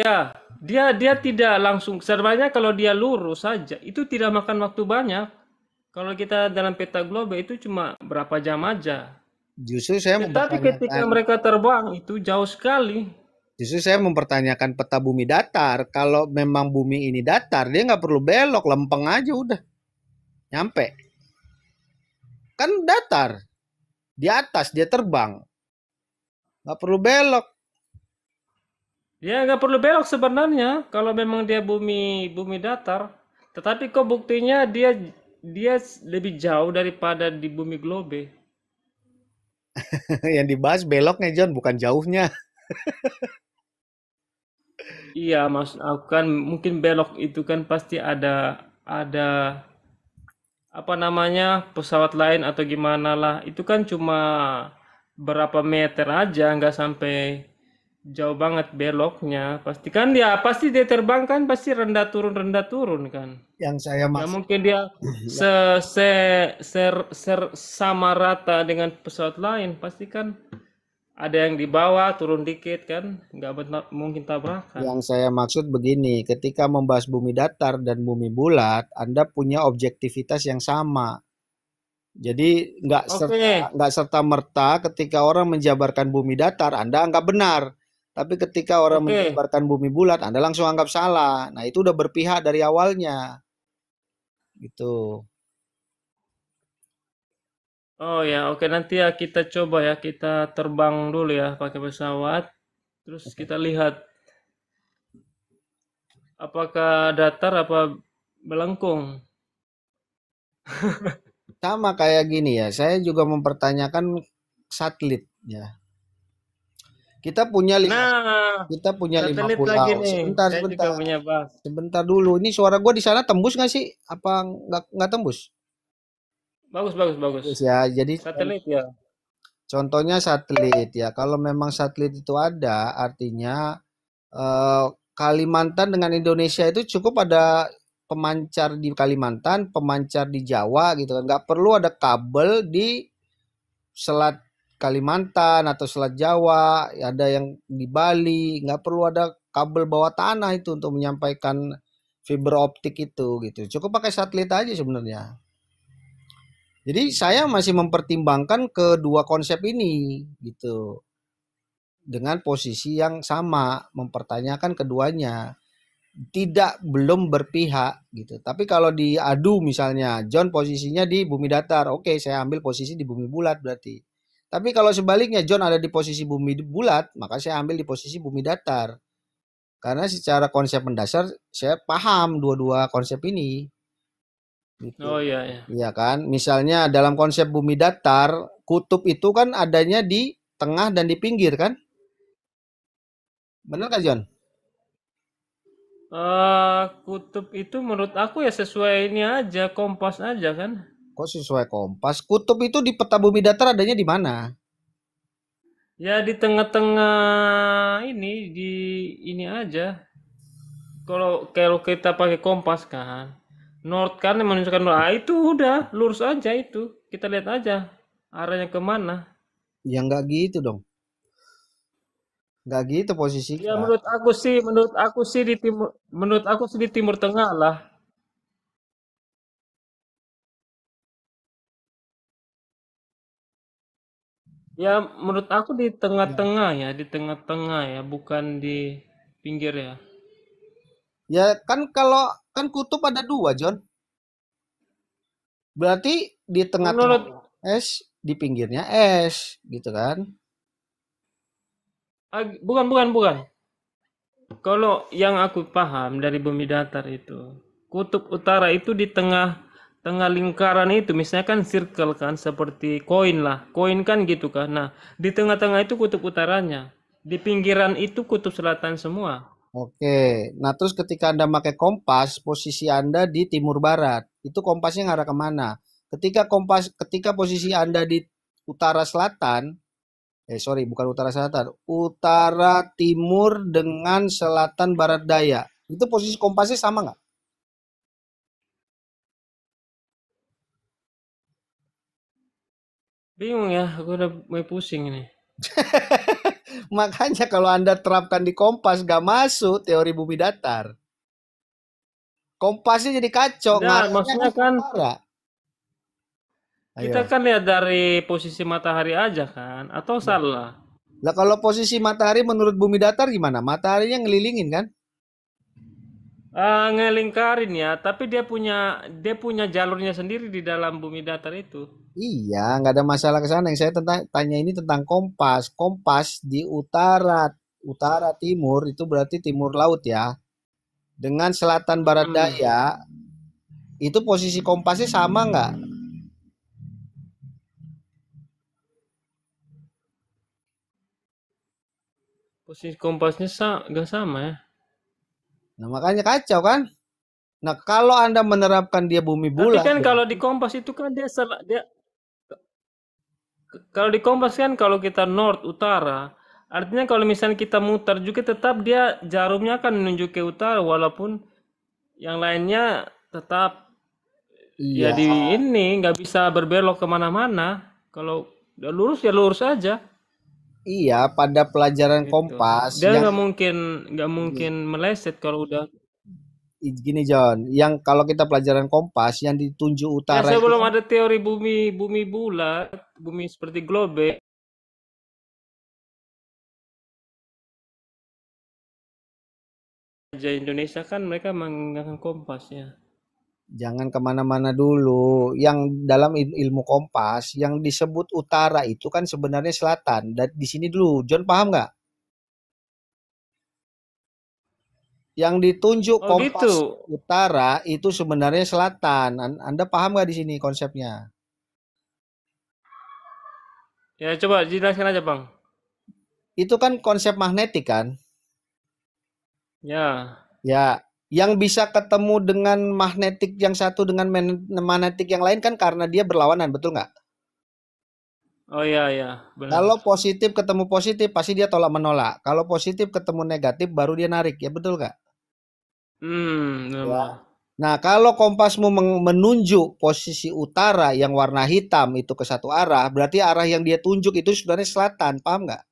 Ya, dia tidak langsung. Sebenarnya kalau dia lurus saja, itu tidak makan waktu banyak. Kalau kita dalam peta globe itu cuma berapa jam aja. Justru saya Tetapi ketika mempertanyakan, mereka terbang itu jauh sekali. justru saya mempertanyakan peta bumi datar. Kalau memang bumi ini datar, dia nggak perlu belok, lempeng aja udah nyampe. Kan datar, di atas dia terbang, nggak perlu belok. Dia nggak perlu belok sebenarnya kalau memang dia bumi bumi datar. Tetapi kok buktinya dia lebih jauh daripada di bumi globe. Yang dibahas beloknya John, bukan jauhnya. Iya, maksud aku kan mungkin belok itu kan pasti ada apa namanya pesawat lain atau gimana lah. Itu kan cuma berapa meter aja, nggak sampai jauh banget beloknya. Pasti dia terbang kan pasti rendah turun kan. Yang saya Nggak maksud, mungkin dia ya, se, se, sama rata dengan pesawat lain. Pasti kan ada yang di bawah turun dikit kan. Nggak mungkin tabrakan. yang saya maksud begini, ketika membahas bumi datar dan bumi bulat, Anda punya objektivitas yang sama. Jadi Oke, nggak serta merta ketika orang menjabarkan bumi datar, Anda anggap benar. Tapi ketika orang oke. menjabarkan bumi bulat, Anda langsung anggap salah. Nah, itu udah berpihak dari awalnya, gitu. Oh ya, oke nanti ya kita coba ya, kita terbang dulu ya pakai pesawat. Terus kita lihat apakah datar apa melengkung. Sama kayak gini ya, saya juga mempertanyakan satelit ya. Kita punya lima, Nah, kita punya lima satelit lagi pulau. nih. Sebentar, Saya juga sebentar, punya bahas. sebentar dulu. Ini suara gue di sana tembus nggak sih? Apa nggak tembus? Bagus, bagus, bagus. Tembus ya. Jadi Satelit ya. contohnya satelit ya. Kalau memang satelit itu ada, artinya Kalimantan dengan Indonesia itu cukup ada pemancar di Kalimantan, pemancar di Jawa gitu kan. Nggak perlu ada kabel di Selat Kalimantan atau Selat Jawa, ada yang di Bali, nggak perlu ada kabel bawah tanah itu untuk menyampaikan fiber optik itu gitu. Cukup pakai satelit aja sebenarnya. Jadi saya masih mempertimbangkan kedua konsep ini gitu. Dengan posisi yang sama, mempertanyakan keduanya. Tidak belum berpihak gitu. Tapi kalau diadu misalnya John posisinya di bumi datar, oke saya ambil posisi di bumi bulat berarti. Tapi kalau sebaliknya John ada di posisi bumi bulat, maka saya ambil di posisi bumi datar. Karena secara konsep mendasar saya paham dua-dua konsep ini gitu. Oh iya ya. Iya kan? Misalnya dalam konsep bumi datar, kutub itu kan adanya di tengah dan di pinggir kan? Benar kan John? Kutub itu menurut aku ya sesuai ini aja, kompas aja kan. Kok sesuai kompas? Kutub itu di peta bumi datar adanya di mana? Ya di tengah-tengah ini di ini aja. Kalau kalau kita pakai kompas kan, North kan yang menunjukkan North. Ah, itu udah lurus aja itu. Kita lihat aja arahnya kemana. Ya nggak gitu dong. Nggak gitu Ya posisinya. menurut aku sih di timur tengah lah. Ya menurut aku di Ya. tengah-tengah ya, di tengah-tengah ya, bukan di pinggir ya. Ya kan kalau kan kutub ada dua, John. Berarti di tengah-tengah Menurut es, di pinggirnya es, gitu kan? bukan bukan bukan. Kalau yang aku paham dari bumi datar itu, kutub utara itu di tengah tengah lingkaran itu, misalnya kan circle kan, seperti koin lah, koin kan gitu kan. Nah, di tengah-tengah itu kutub utaranya, di pinggiran itu kutub selatan semua. Oke. Nah, terus ketika Anda pakai kompas, posisi Anda di timur barat. Itu kompasnya ngarah kemana? Ketika posisi Anda di utara selatan, sorry, bukan utara selatan, utara timur dengan selatan barat daya. Itu posisi kompasnya sama nggak? Bingung ya, aku udah mulai pusing ini. Makanya kalau Anda terapkan di Kompas gak masuk teori bumi datar. Kompasnya jadi kacau, Enggak, ngarahnya maksudnya kan ke kan utara. kita Ayo. kan lihat dari posisi matahari aja kan, atau salah? Lah kalau posisi matahari menurut bumi datar gimana? Mataharinya ngelilingin kan? Ngelingkarin ya, tapi dia punya jalurnya sendiri di dalam bumi datar itu. Iya, nggak ada masalah ke sana. Yang saya tanya ini tentang kompas. Kompas di utara, utara timur itu berarti timur laut ya. Dengan selatan barat Hmm. daya, itu posisi kompasnya sama nggak? Posisi kompasnya nggak sama ya. Nah, makanya kacau kan? Nah, kalau Anda menerapkan dia bumi Tapi bulat, kan kalau di kompas itu kan dia kalau di kompas kan kalau kita north utara, artinya kalau misalnya kita muter juga tetap dia jarumnya akan menunjuk ke utara walaupun yang lainnya tetap ya iya, di ini nggak bisa berbelok kemana-mana. Kalau udah lurus ya lurus aja iya pada pelajaran gitu. kompas Dia yang nggak mungkin meleset kalau udah. gini John, yang kalau kita pelajaran kompas yang ditunjuk Ya utara itu sebelum kan ada teori bumi bumi bulat, bumi seperti globe aja Indonesia kan mereka menggunakan kompas ya. jangan kemana-mana dulu. Yang dalam ilmu kompas yang disebut utara itu kan sebenarnya selatan. Dan di sini dulu, John paham nggak? Yang ditunjuk Oh gitu. kompas utara itu sebenarnya selatan. Anda paham nggak di sini konsepnya? Ya coba jelaskan aja Bang. Itu kan konsep magnetik kan? Ya. Ya, yang bisa ketemu dengan magnetik yang satu dengan magnetik yang lain kan karena dia berlawanan, betul nggak? Oh ya ya, benar. Kalau positif ketemu positif, pasti dia tolak menolak. Kalau positif ketemu negatif, baru dia narik. Ya betul nggak? Ya. Benar-benar. Nah, kalau kompasmu menunjuk posisi utara yang warna hitam itu ke satu arah, berarti arah yang dia tunjuk itu sebenarnya selatan. Paham nggak?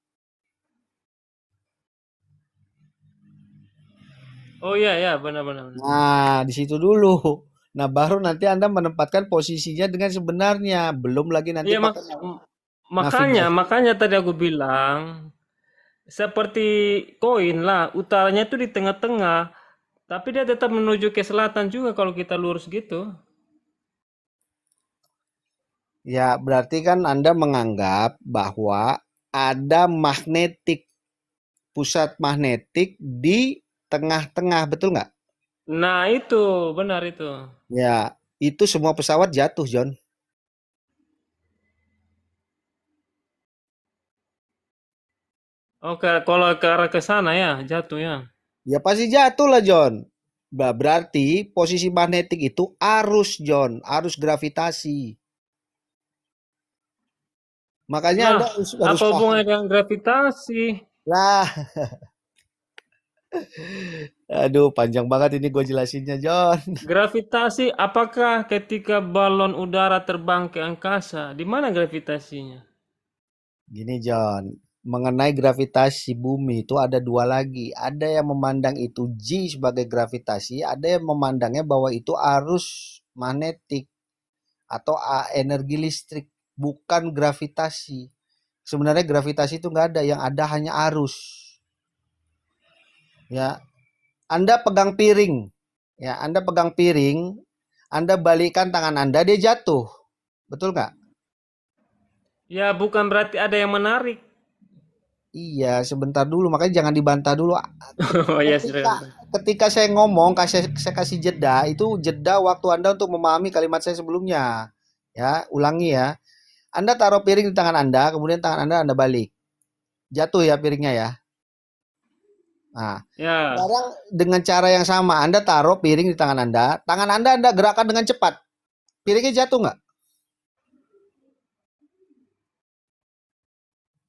Oh iya ya, benar-benar. Benar. Nah, di situ dulu. Nah, baru nanti Anda menempatkan posisinya dengan sebenarnya. Belum lagi nanti Iya pakai makanya navigasi. makanya tadi aku bilang seperti koin lah, utaranya itu di tengah-tengah, tapi dia tetap menuju ke selatan juga kalau kita lurus gitu. Ya, berarti kan Anda menganggap bahwa ada magnetik, pusat magnetik di tengah-tengah, betul nggak? Nah, itu benar itu. Ya, itu semua pesawat jatuh, John. Oke, kalau ke arah ke sana ya, jatuh ya. Ya pasti jatuh lah, John. Berarti posisi magnetik itu arus, John, arus gravitasi. Makanya Lah, Anda harus apa paham. hubungannya dengan gravitasi? Lah, aduh panjang banget ini gue jelasinnya, John. Gravitasi, apakah ketika balon udara terbang ke angkasa, di mana gravitasinya? Gini, John. Mengenai gravitasi bumi itu ada dua lagi. Ada yang memandang itu G sebagai gravitasi, ada yang memandangnya bahwa itu arus magnetik atau energi listrik, bukan gravitasi. Sebenarnya gravitasi itu nggak ada, yang ada hanya arus. Ya, Anda pegang piring, ya, Anda pegang piring, Anda balikkan tangan Anda, dia jatuh, betul nggak? Ya, bukan berarti ada yang menarik. Iya, sebentar dulu, makanya jangan dibantah dulu. Oh ya, Ketika silakan. ketika saya ngomong, saya kasih jeda, itu jeda waktu Anda untuk memahami kalimat saya sebelumnya. Ya, ulangi ya. Anda taruh piring di tangan Anda, kemudian tangan Anda balik. Jatuh ya piringnya ya. Nah, Ya, sekarang dengan cara yang sama, Anda taruh piring di tangan Anda gerakkan dengan cepat. Piringnya jatuh nggak?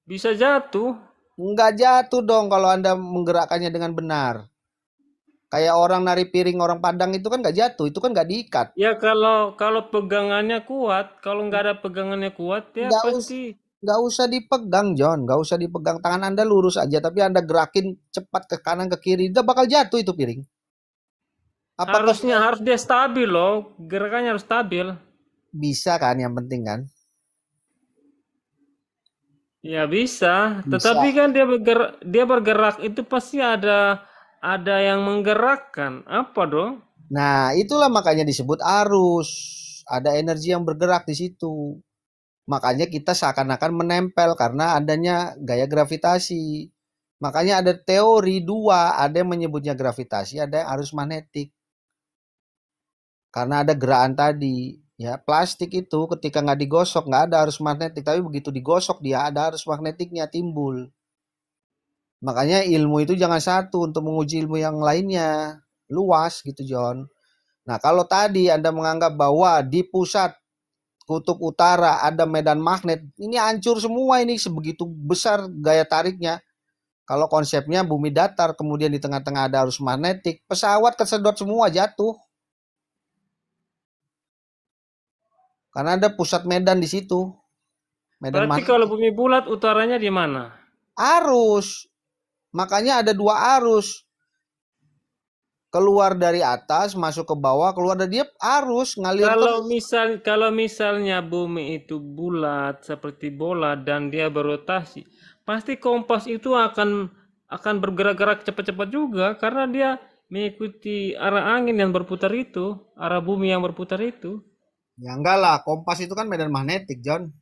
bisa jatuh. Nggak jatuh dong kalau Anda menggerakkannya dengan benar. Kayak orang nari piring orang Padang itu kan nggak jatuh, itu kan nggak diikat. Ya kalau kalau pegangannya kuat, kalau nggak ada pegangannya kuat ya Nggak us, pasti. Nggak usah dipegang, John. Nggak usah dipegang. Tangan Anda lurus aja, tapi Anda gerakin cepat ke kanan ke kiri, udah bakal jatuh itu piring. Apakah Harusnya harus dia stabil loh, gerakannya harus stabil. bisa kan? Yang penting kan Ya bisa, bisa. tetapi kan dia bergerak itu pasti ada yang menggerakkan. Apa dong? Nah, itulah makanya disebut arus. Ada energi yang bergerak di situ. Makanya kita seakan-akan menempel karena adanya gaya gravitasi. Makanya ada teori dua, ada yang menyebutnya gravitasi, ada yang arus magnetik. Karena ada gerakan tadi. Ya, plastik itu ketika nggak digosok nggak ada arus magnetik, tapi begitu digosok dia ada arus magnetiknya timbul. Makanya ilmu itu jangan satu untuk menguji ilmu yang lainnya. Luas gitu, John. Nah, kalau tadi Anda menganggap bahwa di pusat kutub utara ada medan magnet, ini hancur semua ini sebegitu besar gaya tariknya. Kalau konsepnya bumi datar, kemudian di tengah-tengah ada arus magnetik, pesawat kesedot semua jatuh. Karena ada pusat medan di situ, medan Berarti kalau magnetik. bumi bulat utaranya di mana? Arus, makanya ada dua arus. Keluar dari atas, masuk ke bawah, keluar dari dia arus ngalir terus. Kalau misalnya bumi itu bulat seperti bola dan dia berotasi, pasti kompas itu akan bergerak-gerak cepat-cepat juga karena dia mengikuti arah angin yang berputar itu, arah bumi yang berputar itu. Ya enggak lah, kompas itu kan medan magnetik, John.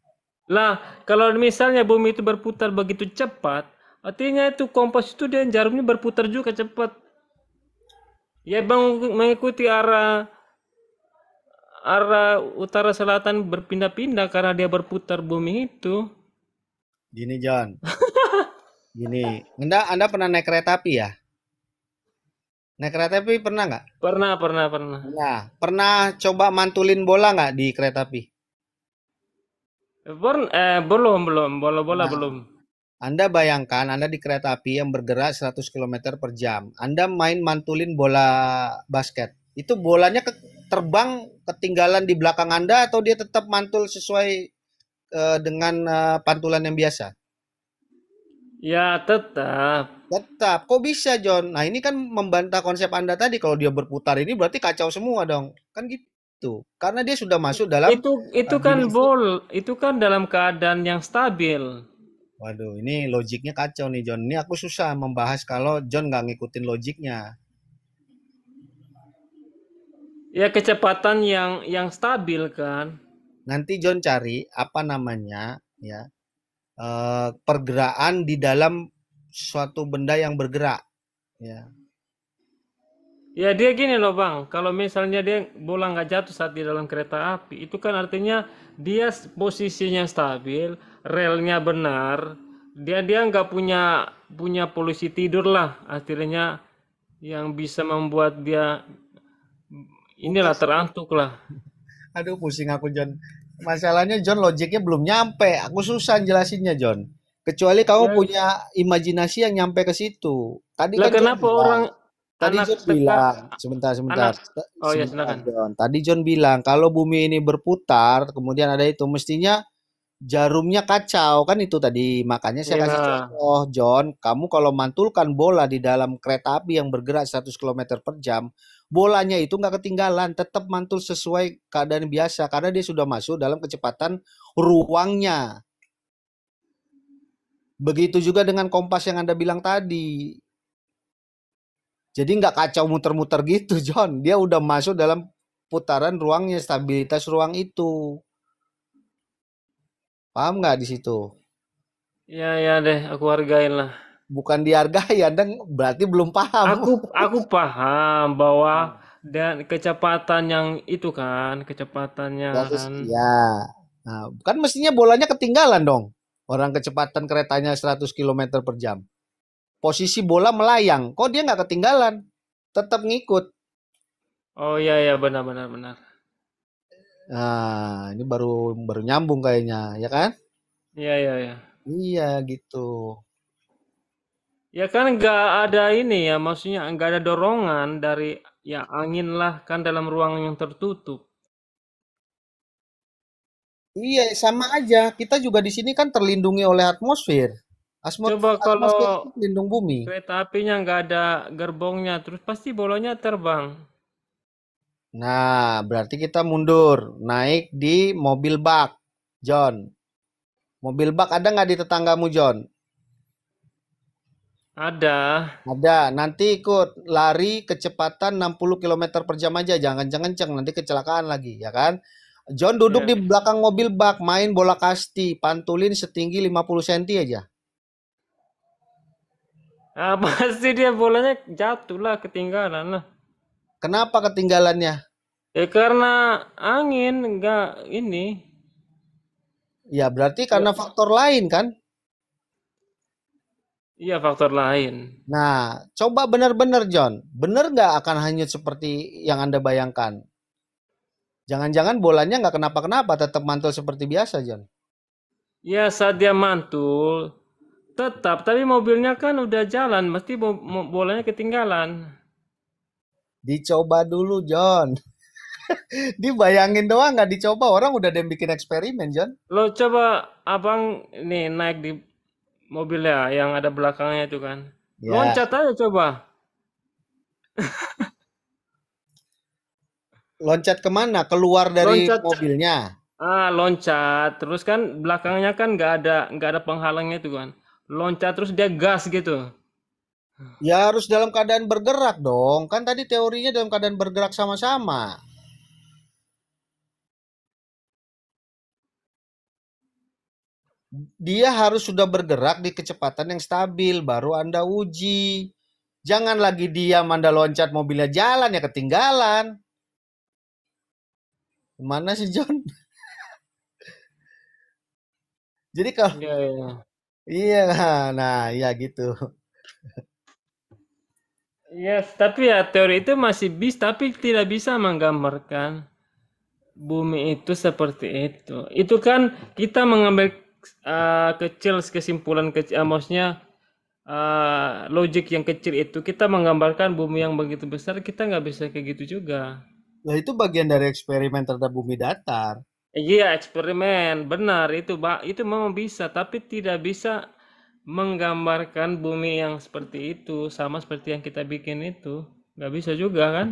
Lah, kalau misalnya bumi itu berputar begitu cepat, artinya itu kompas itu dia jarumnya berputar juga cepat. Ya bang mengikuti arah arah utara selatan berpindah-pindah karena dia berputar bumi itu. Gini, John. Gini, Anda pernah naik kereta api ya? Naik kereta api pernah nggak? Pernah, pernah, pernah. Nah, pernah coba mantulin bola nggak di kereta api? Belum, bola-bola Nah, belum. Anda bayangkan Anda di kereta api yang bergerak 100 kilometer per jam. Anda main mantulin bola basket. Itu bolanya terbang ketinggalan di belakang Anda atau dia tetap mantul sesuai dengan pantulan yang biasa? Ya tetap. Tetap. Kok bisa, John? Nah, ini kan membantah konsep Anda tadi. Kalau dia berputar ini berarti kacau semua dong. Kan gitu. Karena dia sudah masuk dalam Itu kan dinasti. itu kan dalam keadaan yang stabil. Waduh, ini logiknya kacau nih, John. Ini aku susah membahas kalau John nggak ngikutin logiknya. Ya kecepatan yang stabil kan. Nanti John cari apa namanya, ya, pergerakan di dalam suatu benda yang bergerak, ya. Ya dia gini loh bang, kalau misalnya dia bola nggak jatuh saat di dalam kereta api, itu kan artinya dia posisinya stabil, relnya benar, dia nggak punya punya polusi tidur lah, akhirnya yang bisa membuat dia Bukan. inilah terantuk lah. Aduh, pusing aku, John. Masalahnya, John, logiknya belum nyampe. Aku susah jelasinnya, John. Kecuali kamu Ya, punya imajinasi yang nyampe ke situ. Tadi lah kan John kenapa bilang, orang tadi anak John teka bilang, sebentar, sebentar, anak oh ya sebentar, silakan. John. Tadi John bilang, kalau bumi ini berputar, kemudian ada itu, mestinya jarumnya kacau. Kan itu tadi. Makanya saya kasih Ya, contoh, John. Kamu kalau mantulkan bola di dalam kereta api yang bergerak 100 kilometer per jam, bolanya itu nggak ketinggalan, tetap mantul sesuai keadaan biasa karena dia sudah masuk dalam kecepatan ruangnya. Begitu juga dengan kompas yang Anda bilang tadi. Jadi nggak kacau muter-muter gitu, John. Dia udah masuk dalam putaran ruangnya, stabilitas ruang itu. Paham nggak di situ? ya, ya deh, aku hargain lah. Bukan dihargai, Anda berarti belum paham. Aku paham bahwa dan kecepatan yang itu kan, kecepatannya kan. Ya. Nah, kan mestinya bolanya ketinggalan dong. Orang kecepatan keretanya 100 kilometer per jam. Posisi bola melayang. Kok dia nggak ketinggalan? Tetap ngikut. Oh iya ya benar benar benar. Nah, ini baru baru nyambung kayaknya, ya kan? Iya iya ya. Iya gitu. Ya kan nggak ada ini ya, maksudnya nggak ada dorongan dari ya angin lah kan dalam ruang yang tertutup. Iya, sama aja. Kita juga di sini kan terlindungi oleh atmosfer. Coba kalau Atmosfer itu pelindung bumi. kereta apinya nggak ada gerbongnya, terus pasti bolanya terbang. Nah, berarti kita mundur, naik di mobil bak, John. Mobil bak ada nggak di tetanggamu, John? Ada. Ada. Nanti ikut lari kecepatan 60 kilometer per jam aja, jangan kenceng-kenceng, nanti kecelakaan lagi, ya kan? John duduk Ya. di belakang mobil bak, main bola kasti, pantulin setinggi 50 cm aja. Ah, pasti dia bolanya jatuh lah, ketinggalan lah. Kenapa ketinggalannya? Ya karena angin nggak ini. Ya, berarti Ya, karena faktor lain kan? iya faktor lain. Nah, coba benar-benar, John. Benar nggak akan hanyut seperti yang Anda bayangkan? Jangan-jangan bolanya nggak kenapa-kenapa, tetap mantul seperti biasa, John. Ya saat dia mantul, tetap. Tapi mobilnya kan udah jalan, mesti bolanya ketinggalan. Dicoba dulu, John. Dibayangin doang nggak dicoba, orang udah ada yang bikin eksperimen, John. Lo coba abang nih naik di mobilnya yang ada belakangnya itu kan. Ya, Loncat aja coba. loncat kemana? Keluar dari Loncat. mobilnya. Loncat. Terus kan belakangnya kan nggak ada penghalangnya itu kan. Loncat terus dia gas gitu. Ya harus dalam keadaan bergerak dong. Kan tadi teorinya dalam keadaan bergerak sama-sama. Dia harus sudah bergerak di kecepatan yang stabil, baru Anda uji. Jangan lagi diam Anda loncat mobilnya jalan ya ketinggalan. Gimana sih John? Jadi kalau Iya, iya. iya, nah ya gitu. Yes, tapi ya teori itu masih bisa, tapi tidak bisa menggambarkan bumi itu seperti itu. Itu kan kita mengambil kecil kesimpulan kecil, maksudnya logik yang kecil itu kita menggambarkan bumi yang begitu besar kita nggak bisa kayak gitu juga. Nah, itu bagian dari eksperimen terhadap bumi datar. Iya eksperimen benar itu itu memang bisa tapi tidak bisa menggambarkan bumi yang seperti itu sama seperti yang kita bikin itu nggak bisa juga kan.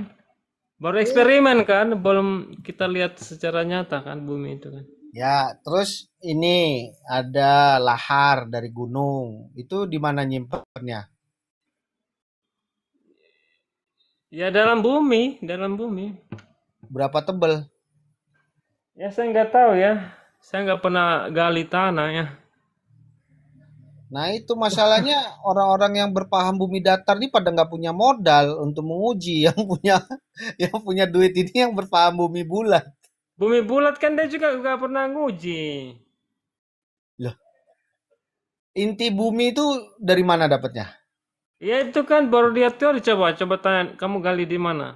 Baru eksperimen kan, belum kita lihat secara nyata kan bumi itu kan. Ya, terus ini ada lahar dari gunung. Itu di mana nyimpennya? Ya dalam bumi, dalam bumi. Berapa tebel? Ya saya nggak tahu ya, saya nggak pernah gali tanah ya. Nah, itu masalahnya orang-orang yang berpaham bumi datar ini pada nggak punya modal untuk menguji. Yang punya duit ini yang berpaham bumi bulat. Bumi bulat kan dia juga nggak pernah nguji. Loh, inti bumi itu dari mana dapatnya? Ya itu kan baru dia teori, coba coba tanya kamu gali di mana.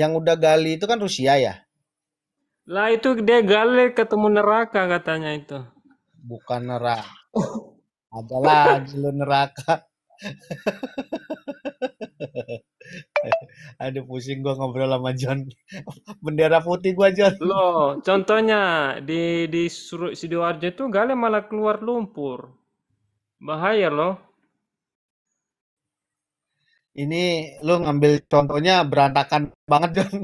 Yang udah gali itu kan Rusia ya, Lah itu dia gali ketemu neraka katanya itu. bukan neraka. Ada lagi lu neraka. Aduh pusing gua ngobrol sama John. Bendera putih gua John. Loh, contohnya di Sidoarjo itu gali malah keluar lumpur. Bahaya loh. Ini lu ngambil contohnya berantakan banget John.